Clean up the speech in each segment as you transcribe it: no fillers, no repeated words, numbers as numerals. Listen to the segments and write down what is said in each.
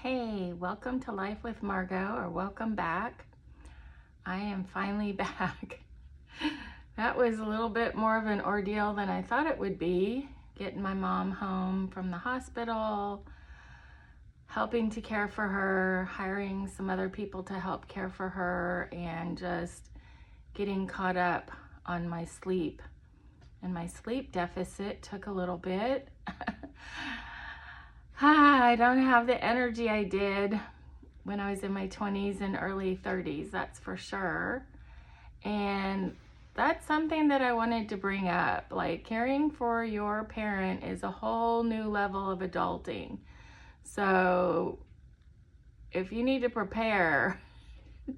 Hey, welcome to Life with Margot, or welcome back. I am finally back. That was a little bit more of an ordeal than I thought it would be, getting my mom home from the hospital, helping to care for her, hiring some other people to help care for her, and just getting caught up on my sleep. And my sleep deficit took a little bit. I don't have the energy I did when I was in my 20s and early 30s, that's for sure. And that's something that I wanted to bring up. Like, caring for your parent is a whole new level of adulting. So if you need to prepare,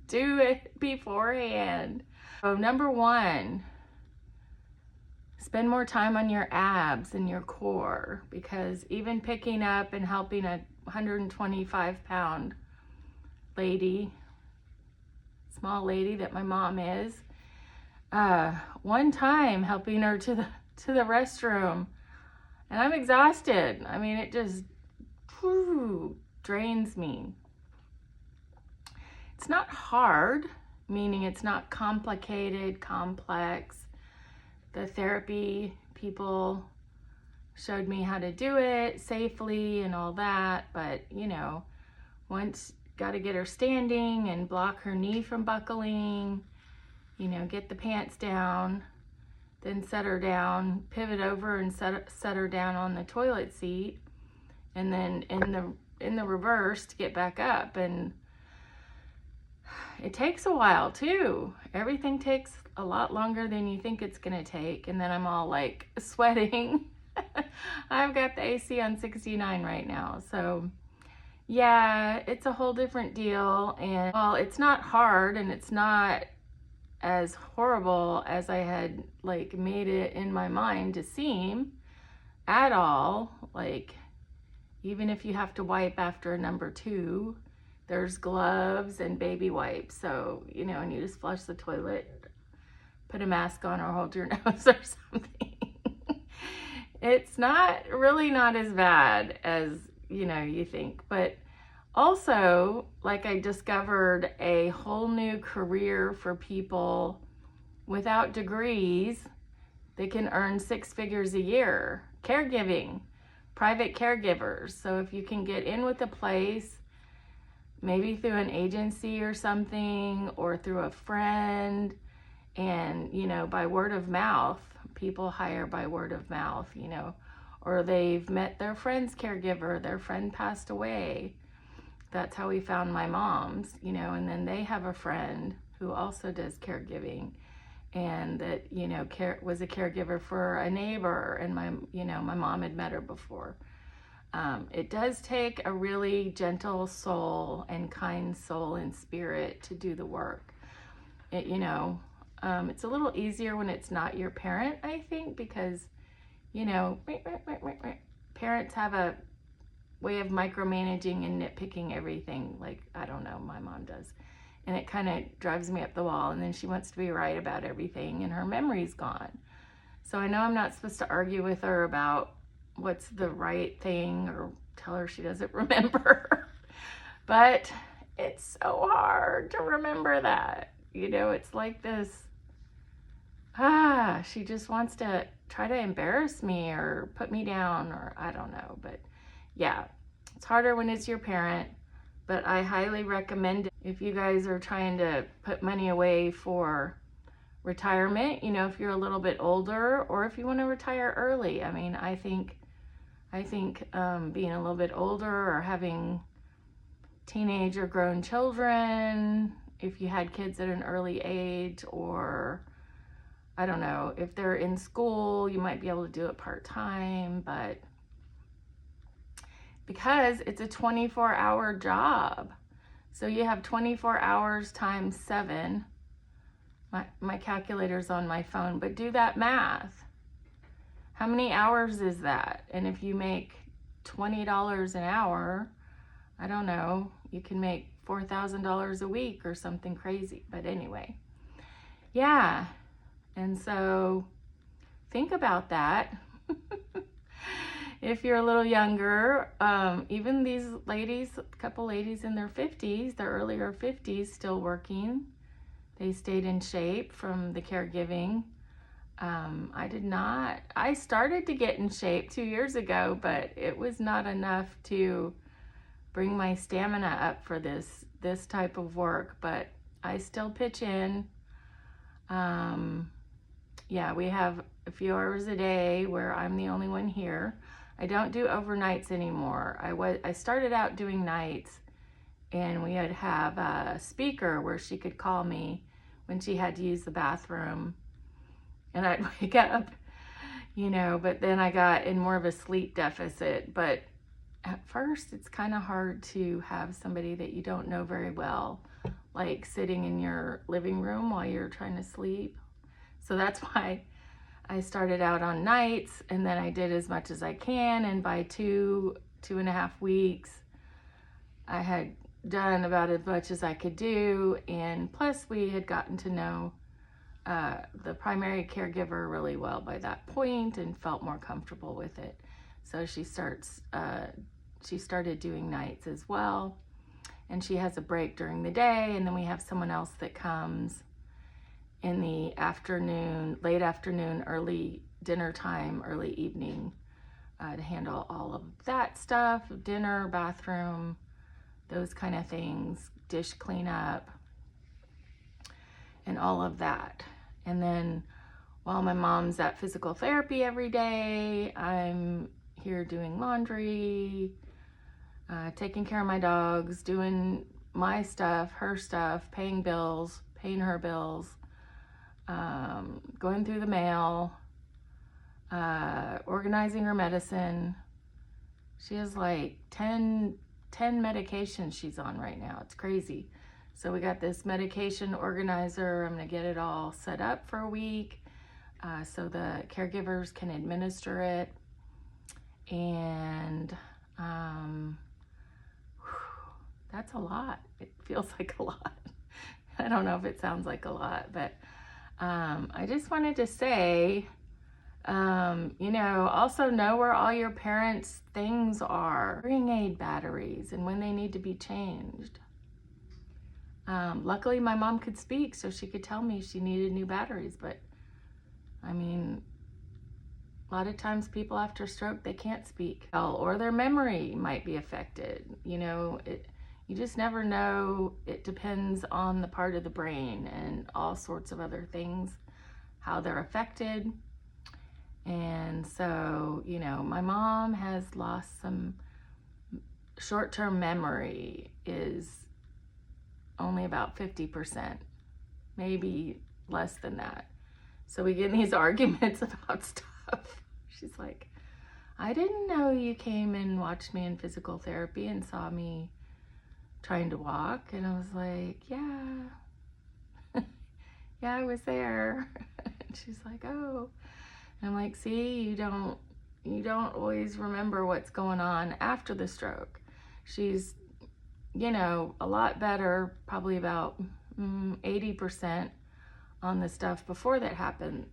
do it beforehand. So number one, spend more time on your abs and your core, because even picking up and helping a 125-pound lady, small lady that my mom is, one time helping her to the restroom, and I'm exhausted. I mean, it just drains me. It's not hard, meaning it's not complicated, complex. The therapy people showed me how to do it safely and all that, but once got to get her standing and block her knee from buckling, get the pants down, then set her down, pivot over and set her down on the toilet seat, and then in the reverse to get back up. And it takes a while too. Everything takes a lot longer than you think it's gonna take. And then I'm all like sweating. I've got the AC on 69 right now. So yeah, it's a whole different deal. And well, it's not hard and it's not as horrible as I had like made it in my mind to seem at all. Like, even if you have to wipe after number 2, there's gloves and baby wipes. So, and you just flush the toilet, put a mask on or hold your nose or something. It's really not as bad as, you think. But also, like, I discovered a whole new career for people without degrees. They can earn 6 figures a year. Caregiving, private caregivers. So if you can get in with a place, maybe through an agency or something, or through a friend, and by word of mouth, people hire by word of mouth, or they've met their friend's caregiver, their friend passed away. That's how we found my mom's, and then they have a friend who also does caregiving, and that was a caregiver for a neighbor, and my mom had met her before. It does take a really gentle soul and kind soul and spirit to do the work. It's a little easier when it's not your parent, I think, because, parents have a way of micromanaging and nitpicking everything. Like, I don't know, my mom does. And it kind of drives me up the wall. And then she wants to be right about everything, and her memory's gone. So I know I'm not supposed to argue with her about what's the right thing or tell her she doesn't remember. But it's so hard to remember that. It's like this, she just wants to try to embarrass me or put me down, or I don't know. But yeah, it's harder when it's your parent, but I highly recommend it if you guys are trying to put money away for retirement, if you're a little bit older, or if you want to retire early. I mean, I think being a little bit older, or having teenage or grown children, if you had kids at an early age, or I don't know, if they're in school, you might be able to do it part-time, but because it's a 24-hour job, so you have 24 hours times 7. My calculator's on my phone, but do that math. How many hours is that? And if you make $20 an hour, I don't know, you can make $4,000 a week or something crazy. But anyway, yeah. And so think about that. if you're a little younger, even these ladies, a couple ladies in their 50s, their earlier 50s, still working. They stayed in shape from the caregiving. I did not. I started to get in shape 2 years ago, but it was not enough to bring my stamina up for this type of work, but I still pitch in. Yeah, we have a few hours a day where I'm the only one here. I don't do overnights anymore. I started out doing nights, and we would have a speaker where she could call me when she had to use the bathroom, and I'd wake up, but then I got in more of a sleep deficit. But at first, it's kind of hard to have somebody that you don't know very well, like sitting in your living room while you're trying to sleep. So that's why I started out on nights, and then I did as much as I can. And by 2.5 weeks, I had done about as much as I could do. And plus, we had gotten to know the primary caregiver really well by that point and felt more comfortable with it. So she started doing nights as well. And she has a break during the day, and then we have someone else that comes in the afternoon, late afternoon, early dinner time, early evening, to handle all of that stuff, dinner, bathroom, those kind of things, dish cleanup, and all of that. And then while my mom's at physical therapy every day, I'm here doing laundry, taking care of my dogs, doing my stuff, her stuff, paying her bills, going through the mail, organizing her medicine. She has like 10 medications she's on right now. It's crazy. So we got this medication organizer. I'm going to get it all set up for a week so the caregivers can administer it. And that's a lot. It feels like a lot. I don't know if it sounds like a lot, but I just wanted to say, also know where all your parents' things are. Hearing aid batteries and when they need to be changed. Luckily, my mom could speak, so she could tell me she needed new batteries. But, I mean, a lot of times people after stroke, they can't speak. Or their memory might be affected. You just never know. It depends on the part of the brain and all sorts of other things, how they're affected. And so, my mom has lost some short-term memory is only about 50%, maybe less than that. So we get in these arguments about stuff. She's like, I didn't know you came and watched me in physical therapy and saw me trying to walk. And I was like, yeah, yeah, I was there. And she's like, oh. And I'm like, see, you don't always remember what's going on after the stroke. She's, a lot better, probably about 80% on the stuff before that happened,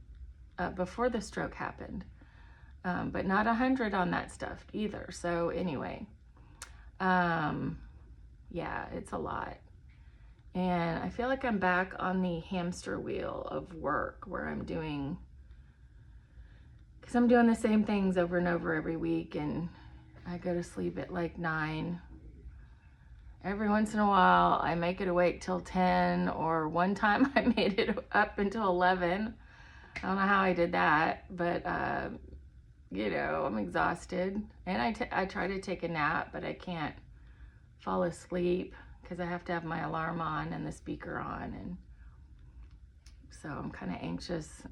before the stroke happened, but not 100 on that stuff either. So anyway, yeah, it's a lot. And I feel like I'm back on the hamster wheel of work where I'm doing the same things over and over every week, and I go to sleep at like 9. Every once in a while, I make it awake till 10, or one time I made it up until 11. I don't know how I did that, but, I'm exhausted. And I try to take a nap, but I can't fall asleep because I have to have my alarm on and the speaker on. And so I'm kind of anxious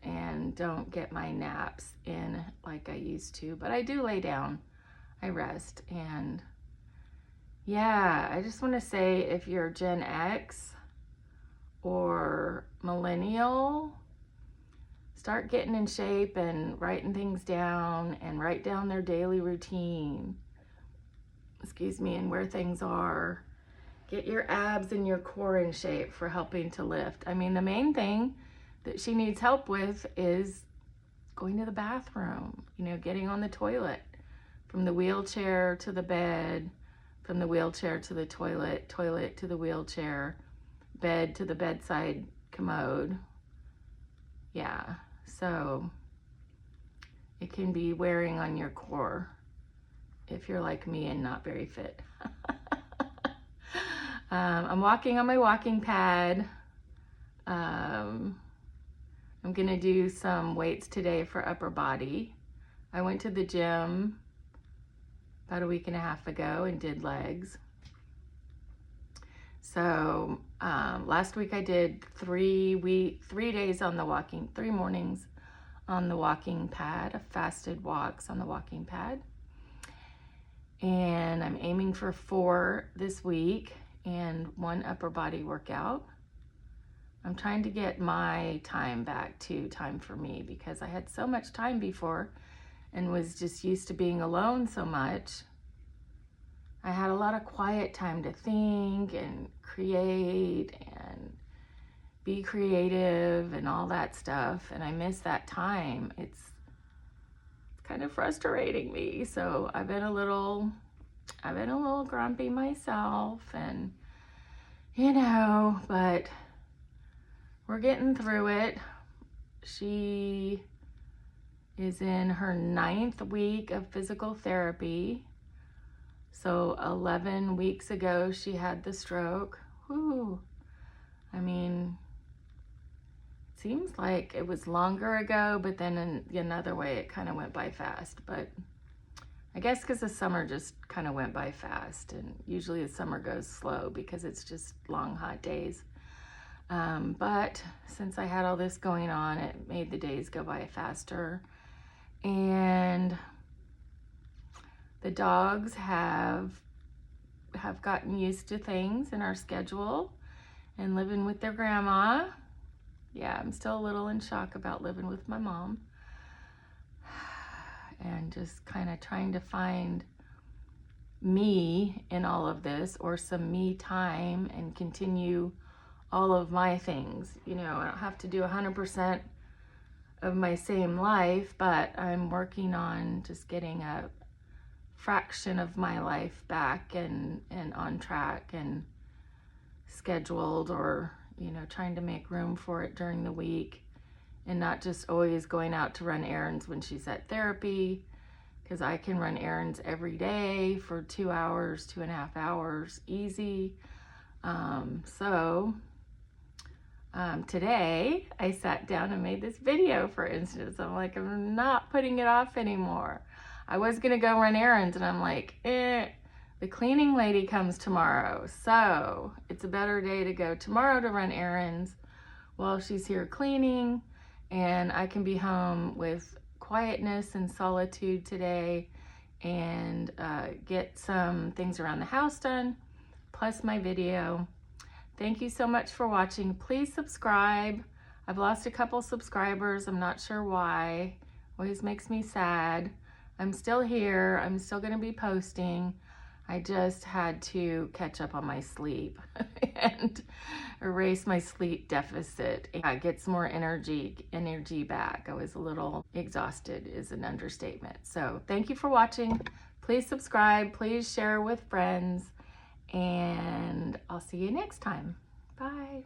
and don't get my naps in like I used to. But I do lay down. I rest. And yeah, I just want to say, if you're Gen X or millennial, start getting in shape and writing things down, and write down their daily routine, and where things are. Get your abs and your core in shape for helping to lift. I mean, the main thing that she needs help with is going to the bathroom, you know, getting on the toilet, from the wheelchair to the bed, from the wheelchair to the toilet, toilet to the wheelchair, bed to the bedside commode. Yeah, so it can be wearing on your core if you're like me and not very fit. I'm walking on my walking pad. I'm gonna do some weights today for upper body. I went to the gym about a week and a half ago and did legs. So last week I did 3 days on the walking, 3 mornings on the walking pad, fasted walks on the walking pad. And I'm aiming for 4 this week and 1 upper body workout. I'm trying to get my time back to time for me, because I had so much time before and was just used to being alone so much. I had a lot of quiet time to think and create and be creative and all that stuff, and I miss that time. It's kind of frustrating me. So I've been a little grumpy myself, and you know, but we're getting through it. She is in her 9th week of physical therapy. So 11 weeks ago, she had the stroke. Whew. I mean, it seems like it was longer ago, but then in another way, it kind of went by fast. But I guess because the summer just kind of went by fast, and usually the summer goes slow because it's just long, hot days. But since I had all this going on, it made the days go by faster. And the dogs have gotten used to things in our schedule and living with their grandma. Yeah, I'm still a little in shock about living with my mom and just kind of trying to find me in all of this, or some me time, and continue all of my things. You know, I don't have to do 100% of my same life, but I'm working on just getting a fraction of my life back and on track and scheduled, or, you know, trying to make room for it during the week, and not just always going out to run errands when she's at therapy, because I can run errands every day for 2 hours, 2.5 hours, easy. Today I sat down and made this video, for instance. I'm like, I'm not putting it off anymore. I was gonna go run errands, and I'm like, the cleaning lady comes tomorrow, so it's a better day to go tomorrow to run errands while she's here cleaning, and I can be home with quietness and solitude today, and get some things around the house done, plus my video. Thank you so much for watching. Please subscribe. I've lost a couple subscribers. I'm not sure why. Always makes me sad. I'm still here. I'm still going to be posting. I just had to catch up on my sleep and erase my sleep deficit. Get some more energy back. I was a little exhausted is an understatement. So thank you for watching. Please subscribe. Please share with friends. And I'll see you next time. Bye.